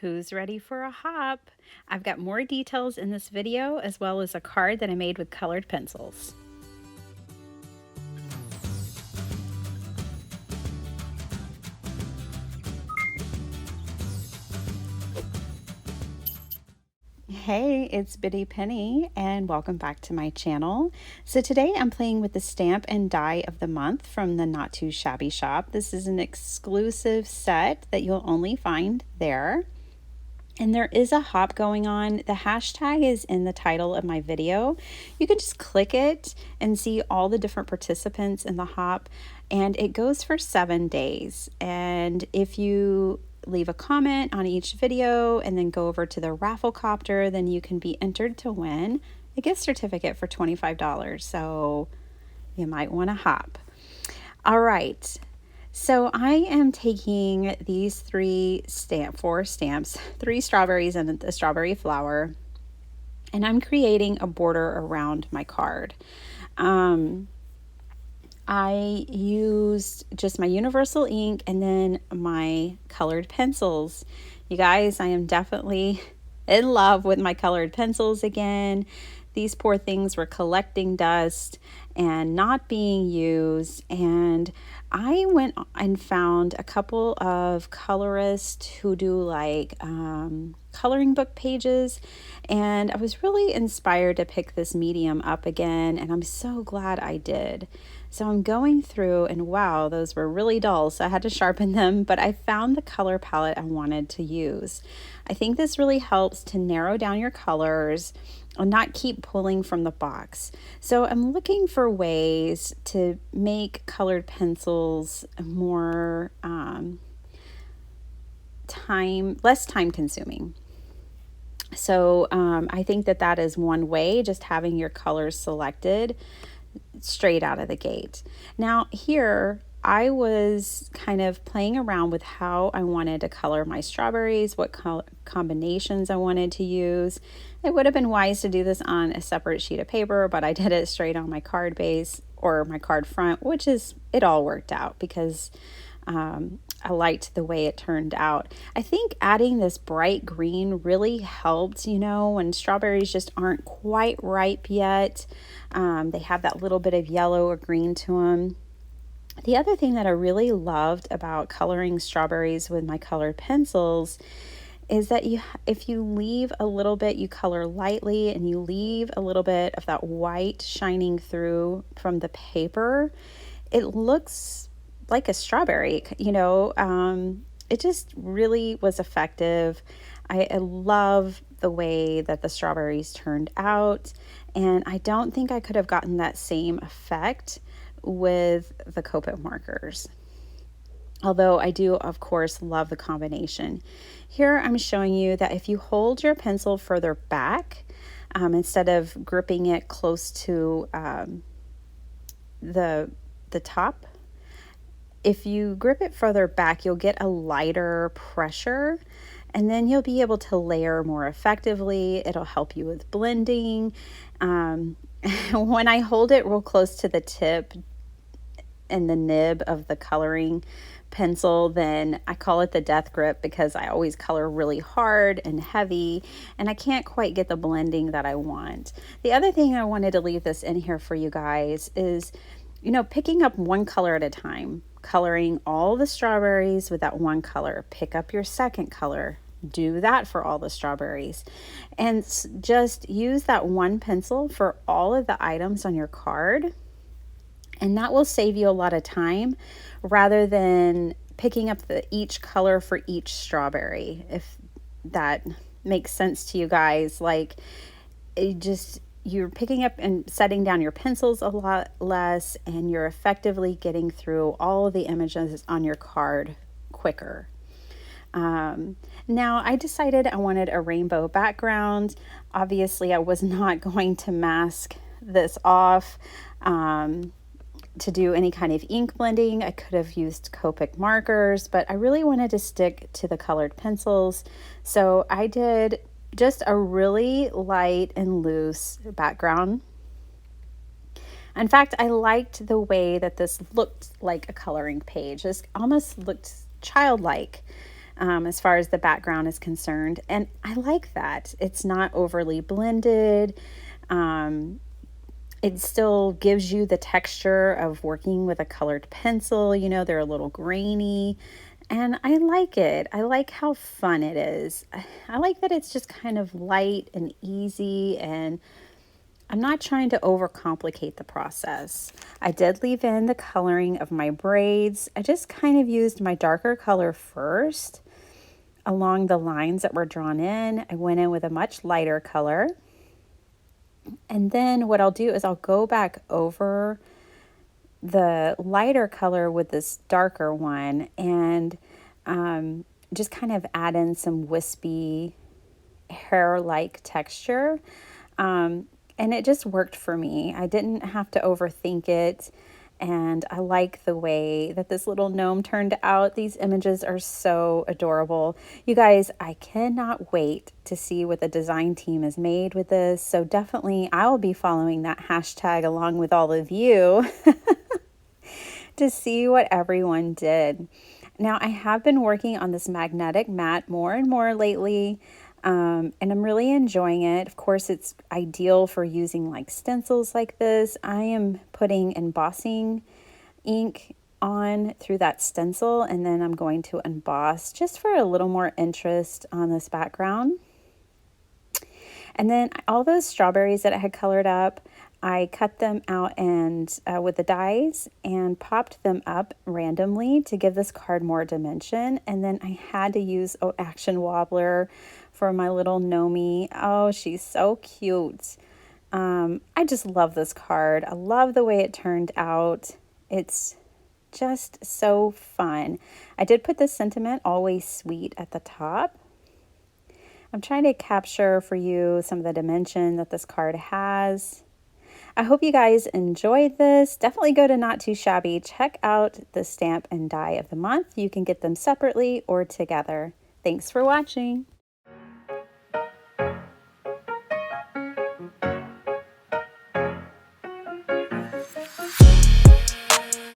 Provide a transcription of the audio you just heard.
Who's ready for a hop? I've got more details in this video as well as a card that I made with colored pencils. Hey, it's Biddy Penny and welcome back to my channel. So today I'm playing with the Stamp and Die of the Month from the Not Too Shabby shop. This is an exclusive set that you'll only find there. And there is a hop going on. The hashtag is in the title of my video. You can just click it and see all the different participants in the hop, and it goes for 7 days. And if you leave a comment on each video and then go over to the Rafflecopter, then you can be entered to win a gift certificate for $25. So you might want to hop. All right. So I am taking these four stamps, 3 strawberries and a strawberry flower, and I'm creating a border around my card. I used just my universal ink and then my colored pencils. You guys, I am definitely in love with my colored pencils again. These poor things were collecting dust and not being used, and I went and found a couple of colorists who do like coloring book pages, and I was really inspired to pick this medium up again, and I'm so glad I did. So I'm going through, and wow, those were really dull, so I had to sharpen them, but I found the color palette I wanted to use. I think this really helps to narrow down your colors and not keep pulling from the box. So I'm looking for ways to make colored pencils more less time consuming. So I think that is one way, just having your colors selected straight out of the gate. Now here I was kind of playing around with how I wanted to color my strawberries, what combinations I wanted to use. It would have been wise to do this on a separate sheet of paper, but I did it straight on my card base or my card front, which is, it all worked out because I liked the way it turned out. I think adding this bright green really helped, when strawberries just aren't quite ripe yet. They have that little bit of yellow or green to them. The other thing that I really loved about coloring strawberries with my colored pencils is that if you leave a little bit, you color lightly and you leave a little bit of that white shining through from the paper, it looks like a strawberry, it just really was effective. I love the way that the strawberries turned out, and I don't think I could have gotten that same effect with the Copic markers. Although I do, of course, love the combination. Here I'm showing you that if you hold your pencil further back, instead of gripping it close to the top, if you grip it further back, you'll get a lighter pressure, and then you'll be able to layer more effectively. It'll help you with blending. When I hold it real close to the tip and the nib of the coloring pencil, then I call it the death grip because I always color really hard and heavy, and I can't quite get the blending that I want. The other thing I wanted to leave this in here for you guys is, picking up one color at a time, coloring all the strawberries with that one color, pick up your second color, do that for all the strawberries, and just use that one pencil for all of the items on your card. And that will save you a lot of time rather than picking up each color for each strawberry, if that makes sense to you guys. Like, you're picking up and setting down your pencils a lot less, and you're effectively getting through all of the images on your card quicker. Now I decided I wanted a rainbow background. Obviously I was not going to mask this off to do any kind of ink blending. I could have used Copic markers, but I really wanted to stick to the colored pencils. So I did just a really light and loose background. In fact, I liked the way that this looked like a coloring page. This almost looked childlike. as far as the background is concerned. And I like that. It's not overly blended. Um, it still gives you the texture of working with a colored pencil. You know, they're a little grainy. And I like it. I like how fun it is. I like that it's just kind of light and easy, and I'm not trying to overcomplicate the process. I did leave in the coloring of my braids. I just kind of used my darker color first along the lines that were drawn in. I went in with a much lighter color. And then what I'll do is I'll go back over the lighter color with this darker one and just kind of add in some wispy hair-like texture. And it just worked for me. I didn't have to overthink it. And I like the way that this little gnome turned out. These images are so adorable. You guys, I cannot wait to see what the design team has made with this. So definitely I will be following that hashtag along with all of you to see what everyone did. Now, I have been working on this magnetic mat more and more lately. And I'm really enjoying it. Of course, it's ideal for using like stencils like this. I am putting embossing ink on through that stencil, and then I'm going to emboss just for a little more interest on this background. And then all those strawberries that I had colored up, I cut them out and with the dies and popped them up randomly to give this card more dimension. And then I had to use Action Wobbler for my little Nomi. Oh, she's so cute. I just love this card. I love the way it turned out. It's just so fun. I did put the sentiment "Always Sweet" at the top. I'm trying to capture for you some of the dimension that this card has. I hope you guys enjoyed this. Definitely go to Not Too Shabby. Check out the stamp and die of the month. You can get them separately or together. Thanks for watching.